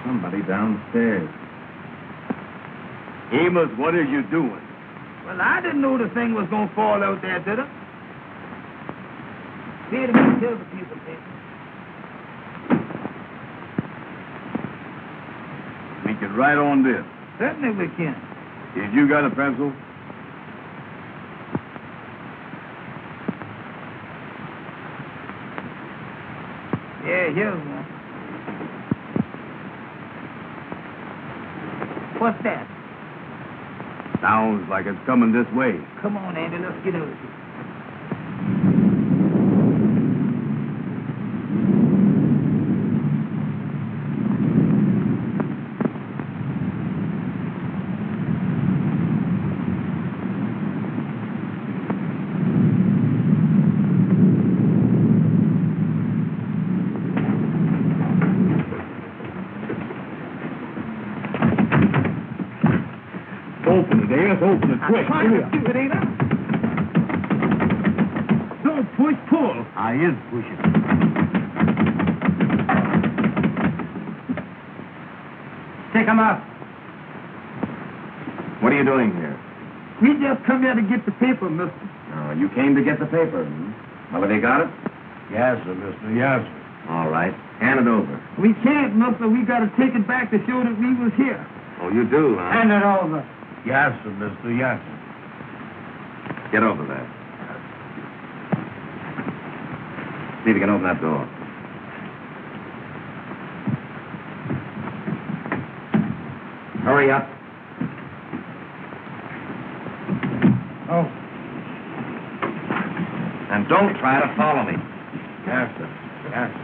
Somebody downstairs. Amos, what are you doing? Well, I didn't know the thing was going to fall out there, did I? Here to me, here's a piece of paper. We can write on this. Certainly we can. Did you got a pencil? Yeah, here's one. What's that? Sounds like it's coming this way. Come on, Andy, let's get out of here. Open it, Amos. Open it quick. I'm trying to do it, ain't I? Don't push, pull. I is pushing. Take him out. What are you doing here? We just come here to get the paper, mister. Oh, you came to get the paper. Hmm? Well, have you got it? Yes, sir, mister. Yes, sir. All right. Hand it over. We can't, mister. We got to take it back to show that we was here. Oh, you do, huh? Hand it over. Yes, sir, mister. Yes, sir. Get over there. See if you can open that door. Hurry up. Oh. And don't try to follow me. Yes, sir. Yes, sir.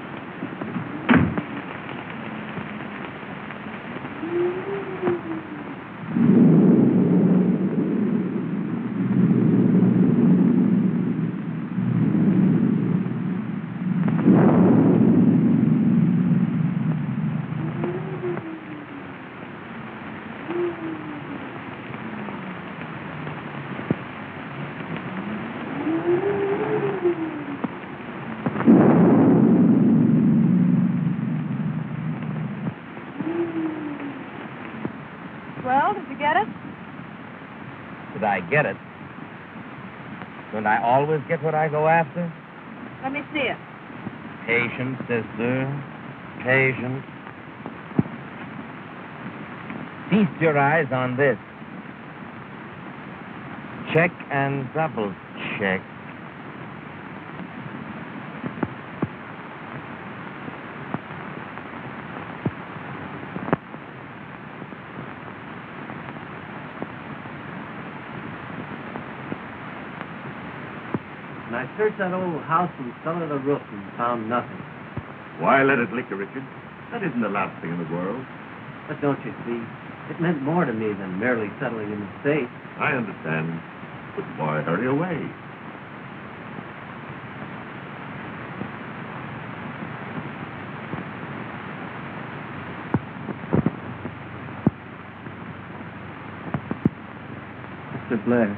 Well, did you get it? Did I get it? Don't I always get what I go after? Let me see it. Patience, sister. Patience. Feast your eyes on this. Check and double check. And I searched that old house from cellar to roof and found nothing. Why let it liquor, Richard? That isn't the last thing in the world. But don't you see, it meant more to me than merely settling an estate. I understand. But why hurry away? Mr. Blair,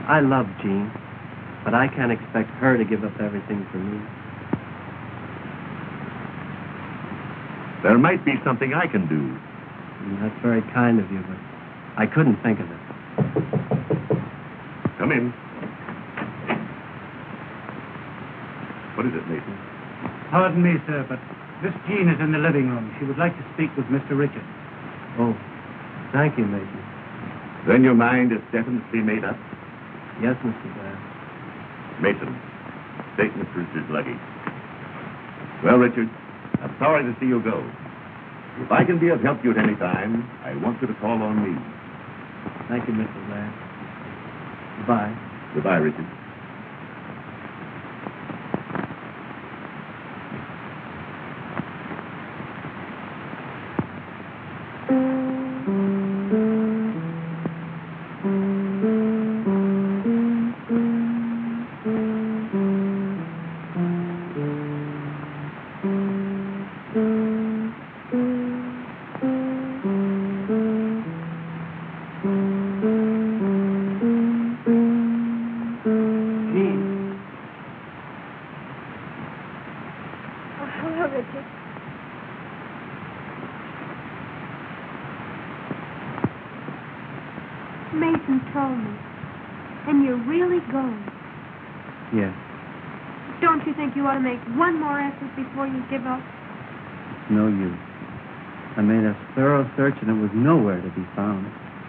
I love Jean, but I can't expect her to give up everything for me. There might be something I can do. That's very kind of you, but I couldn't think of it. Come in. What is it, Mason? Pardon me, sir, but Miss Jean is in the living room. She would like to speak with Mr. Richard. Oh, thank you, Mason. Then your mind is definitely made up? Yes, Mr. Blair. Mason, take Miss Richard's luggage. Well, Richard, I'm sorry to see you go. If I can be of help to you at any time, I want you to call on me. Thank you, Mr. Blair. Goodbye. Goodbye, Richard. Mason told me. And you're really going. Yes. Don't you think you ought to make one more effort before you give up? It's no use. I made a thorough search and it was nowhere to be found.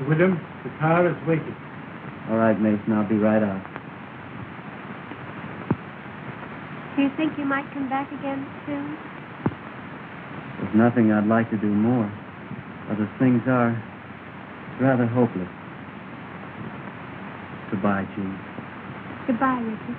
William, the car is waiting. All right, Mason, I'll be right out. Do you think you might come back again soon? There's nothing I'd like to do more. But as things are, it's rather hopeless. Goodbye, Jean. Goodbye, Richard.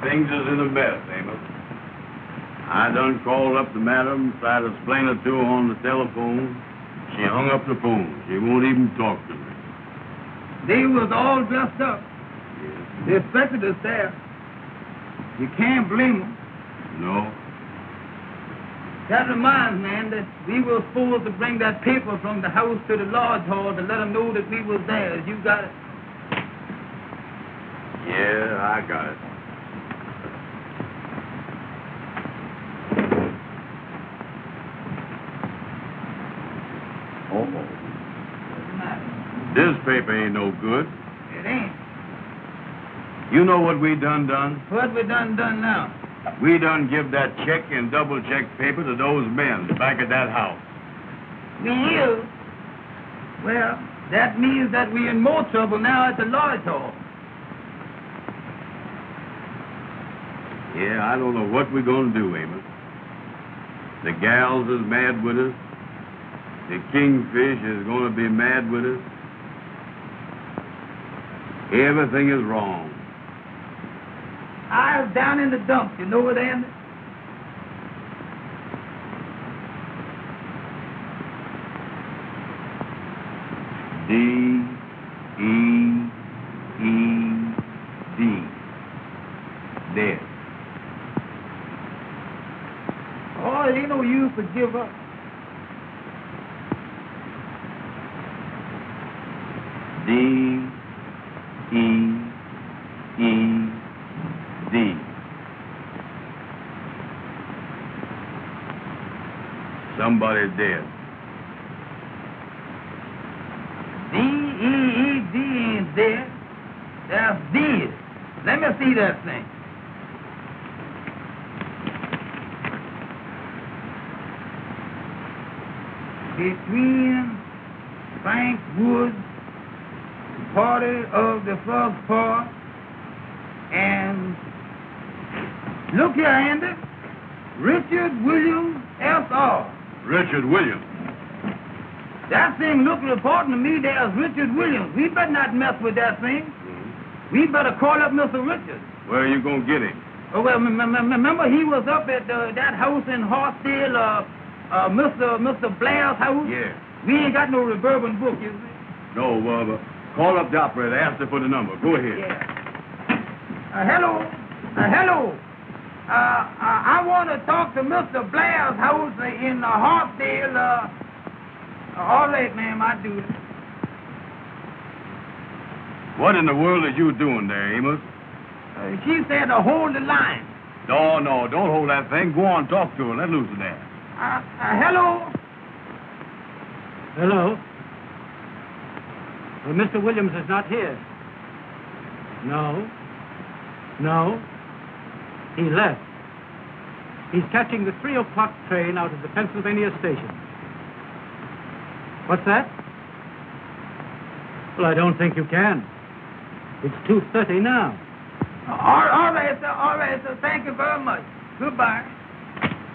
Things is in a mess, Amos. I done called up the madam, tried to explain it to her on the telephone. She hung up the phone. She won't even talk to me. They was all dressed up. They expected us there. You can't blame them. No. That reminds me, man, that we were supposed to bring that paper from the house to the lodge hall to let them know that we was there. You got it? Yeah, I got it. This paper ain't no good. It ain't. You know what we done? What we done now? We done give that check and double check paper to those men back at that house. We is? Well, that means that we in more trouble now at the lodge hall. Yeah, I don't know what we're gonna do, Amos. The gals is mad with us. The kingfish is gonna be mad with us. Everything is wrong. I was down in the dumps. You know it, Andy? D-E-E-D. Dead. Oh, it ain't no use to give up. D-E-E-D. Somebody's dead. D-E-E-D ain't dead. That's dead. Let me see that thing. Between Frank Woods, party of the first part, and look here, Andy, Richard Williams, S.R. Richard Williams. That thing looked reporting to me there as Richard Williams. We better not mess with that thing. We better call up Mr. Richards. Where are you going to get him? Oh, well, remember he was up at that house in Hartsdale, Mr. Blair's house? Yeah. We ain't got no reverbent book, you see. No, call up the operator. Ask her for the number. Go ahead. Yeah. Hello. Hello. I want to talk to Mr. Blair's house in Hartsdale. All right, ma'am, I do it. What in the world are you doing there, Amos? She said to hold the line. No, don't hold that thing. Go on, talk to her. Let loose of that. Hello. Hello? Well, Mr. Williams is not here. No. He left. He's catching the 3 o'clock train out of the Pennsylvania station. What's that? Well, I don't think you can. It's 2:30 now. All right, sir. Thank you very much. Goodbye.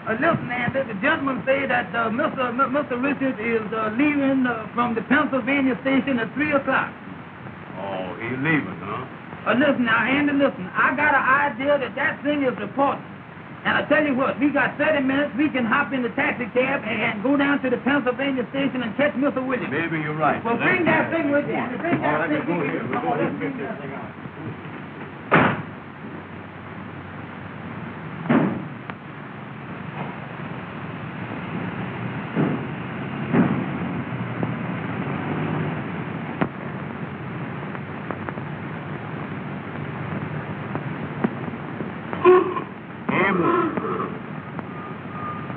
Listen, Andy, the gentleman said that Mr. Richards is leaving from the Pennsylvania station at 3 o'clock. Oh, he's leaving, huh? Listen now, Andy, listen. I got an idea that thing is important. And I tell you what, we got 30 minutes. We can hop in the taxi cab and go down to the Pennsylvania station and catch Mr. Williams. Maybe you're right. Well, bring that thing with you. Bring that thing go with here. you. We'll go ahead and get this thing out.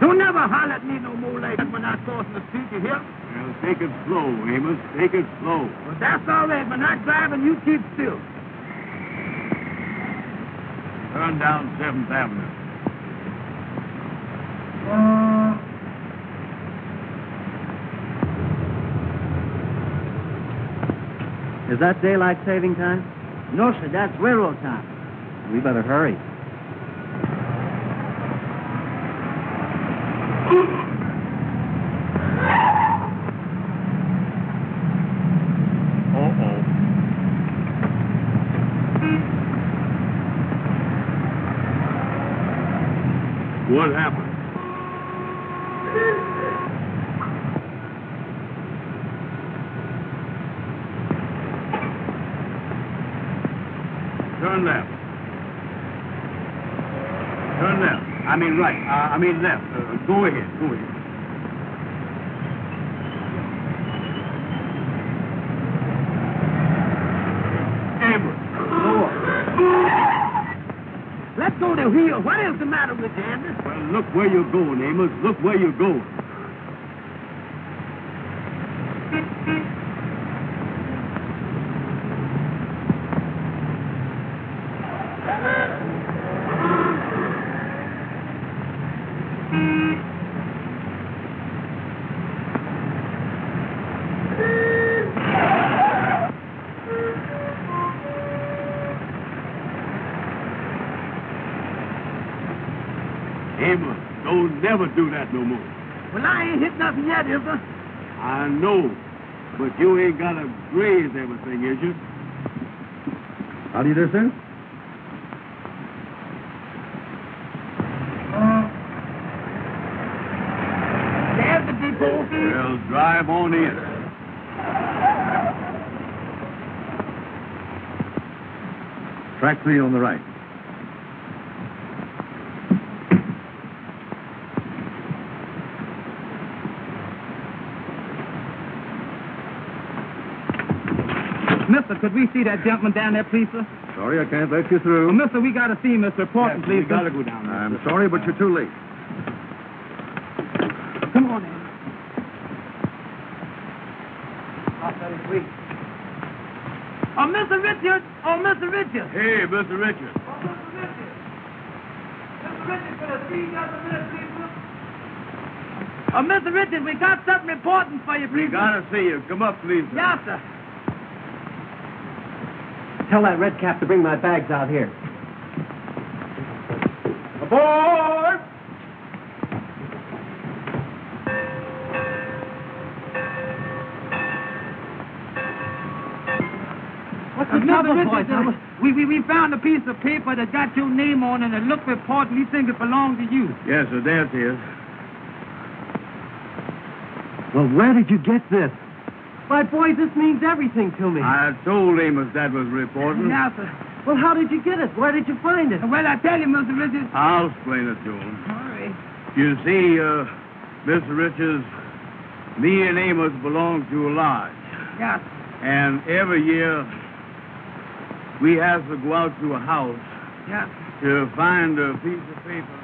Don't never holler at me no more like that when I cross the street, you hear? Well, take it slow, Amos. Take it slow. Well, that's all right. When I'm driving, you keep still. Turn down 7th Avenue. Is that daylight saving time? No, sir, that's railroad time. We better hurry. What happened? Turn left. Turn left. I mean right. I mean left. Go ahead. Go ahead. Amber. Let's go to wheel. What is the matter with you, Andy? Well, look where you're going, Amos. Look where you're going. Amos, don't never do that no more. Well, I ain't hit nothing yet, is there? I know, but you ain't got to graze everything, is you? How do you do, sir? Well, drive on in. Track 3 on the right. Mister, could we see that gentleman down there, please, sir? Sorry, I can't let you through. Mister, we got to see Mr. Important, please, We gotta go down there. I'm sorry, but you're too late. Come on, Andy. Oh, Mr. Richard! Oh, Mr. Richard! Hey, Mr. Richard. Oh, Mr. Richard! Mr. Richard, could I see you just a minute, please, sir? Oh, Mr. Richard, we got something important for you, We please. gotta see you. Come up, please. Sir. Yes, sir. Tell that red cap to bring my bags out here. Aboard! What's the trouble, Mr. boys? Richard, we found a piece of paper that got your name on it and it looked important. We think it belongs to you. Yes, sir, there it is. Well, where did you get this? Why, boys, this means everything to me. I told Amos that was reporting. Yes, sir. Well, how did you get it? Where did you find it? Well, I tell you, Mr. Richards. I'll explain it to him. All right. You see, Mr. Richards, me and Amos belong to a lodge. Yes. And every year, we have to go out to a house Yes. to find a piece of paper.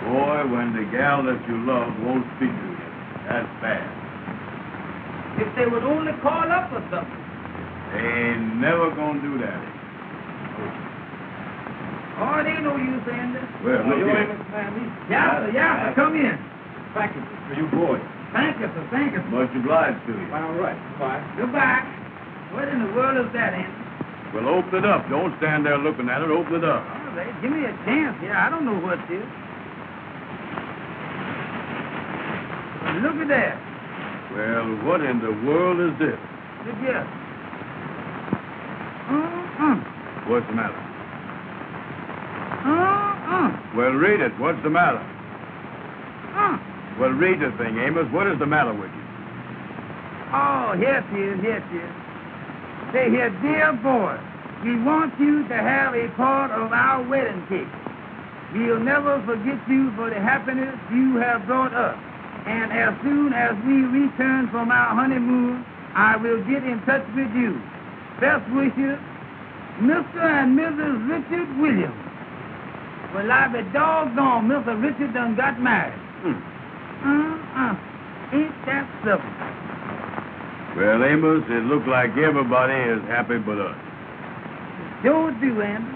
Boy, when the gal that you love won't speak to you, that's bad. If they would only call up or something. They ain't never gonna do that. Oh, it ain't no use saying this. Well, look here. Yes, sir. Yes, sir. Come in. Thank you for you boys. Thank you, sir. Thank you. Much obliged to you. All right. Bye. Goodbye. What in the world is that, Andy? Well, open it up. Don't stand there looking at it. Open it up. All right. Give me a chance here. I don't know what it is. Look at that. Well, what in the world is this? Look here. What's the matter? Uh-uh. Well, read it. What's the matter? Well, read the thing, Amos. What is the matter with you? Oh, here it is. Here it is. Say here, dear boy, we want you to have a part of our wedding cake. We'll never forget you for the happiness you have brought us. And as soon as we return from our honeymoon, I will get in touch with you. Best wishes, Mr. and Mrs. Richard Williams. Well, I be doggone, Mr. Richard done got married. Ain't that simple? Well, Amos, it looks like everybody is happy but us. Sure do, Andy.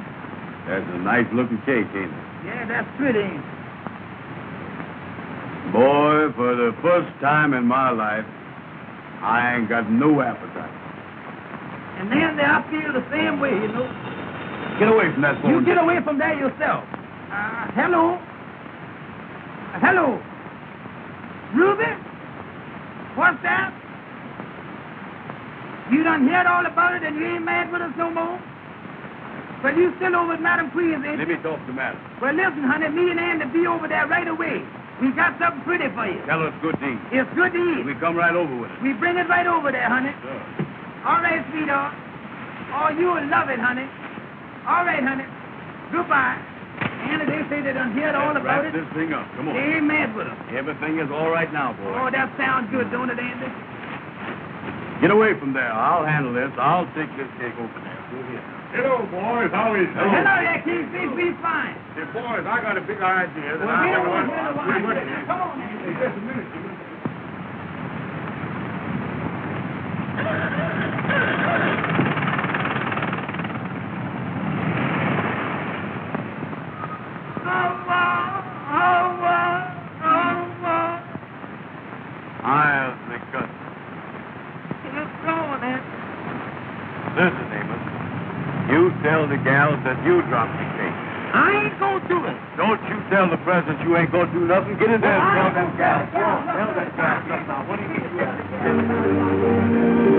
That's a nice-looking cake, ain't it? Yeah, that's pretty, ain't it? Boy, for the first time in my life, I ain't got no appetite. And then I feel the same way, you know. Get away from that phone. You get away from there yourself. Hello? Hello? Ruby? What's that? You done heard all about it and you ain't mad with us no more? Well, you still over at Madam Queen's, ain't Let you? me talk to Madam. Well, listen, honey, me and Andy be over there right away. We got something pretty for you. Tell her it's good to eat. It's good to eat. We come right over with it. We bring it right over there, honey. Sure. All right, sweetheart. Oh, you'll love it, honey. All right, honey. Goodbye. Andy, they say they done heard all about Wrap it. this thing up. Come on. They ain't mad with us. Everything is all right now, boy. Oh, that sounds good, don't it, Andy? Get away from there. I'll handle this. I'll take this cake over there. Go here. Hello, boys. How is it? Hello there, Keith. Be fine. Hey, boys, I got a big idea that Well, I here, want come on, Andy. Just a minute. I'll make good. Listen, Amos. You tell the gals that you dropped the cake. I ain't gonna do it. Don't you tell the president you ain't gonna do nothing. Get in there and tell them gals. Tell them gals. Now, what do you think?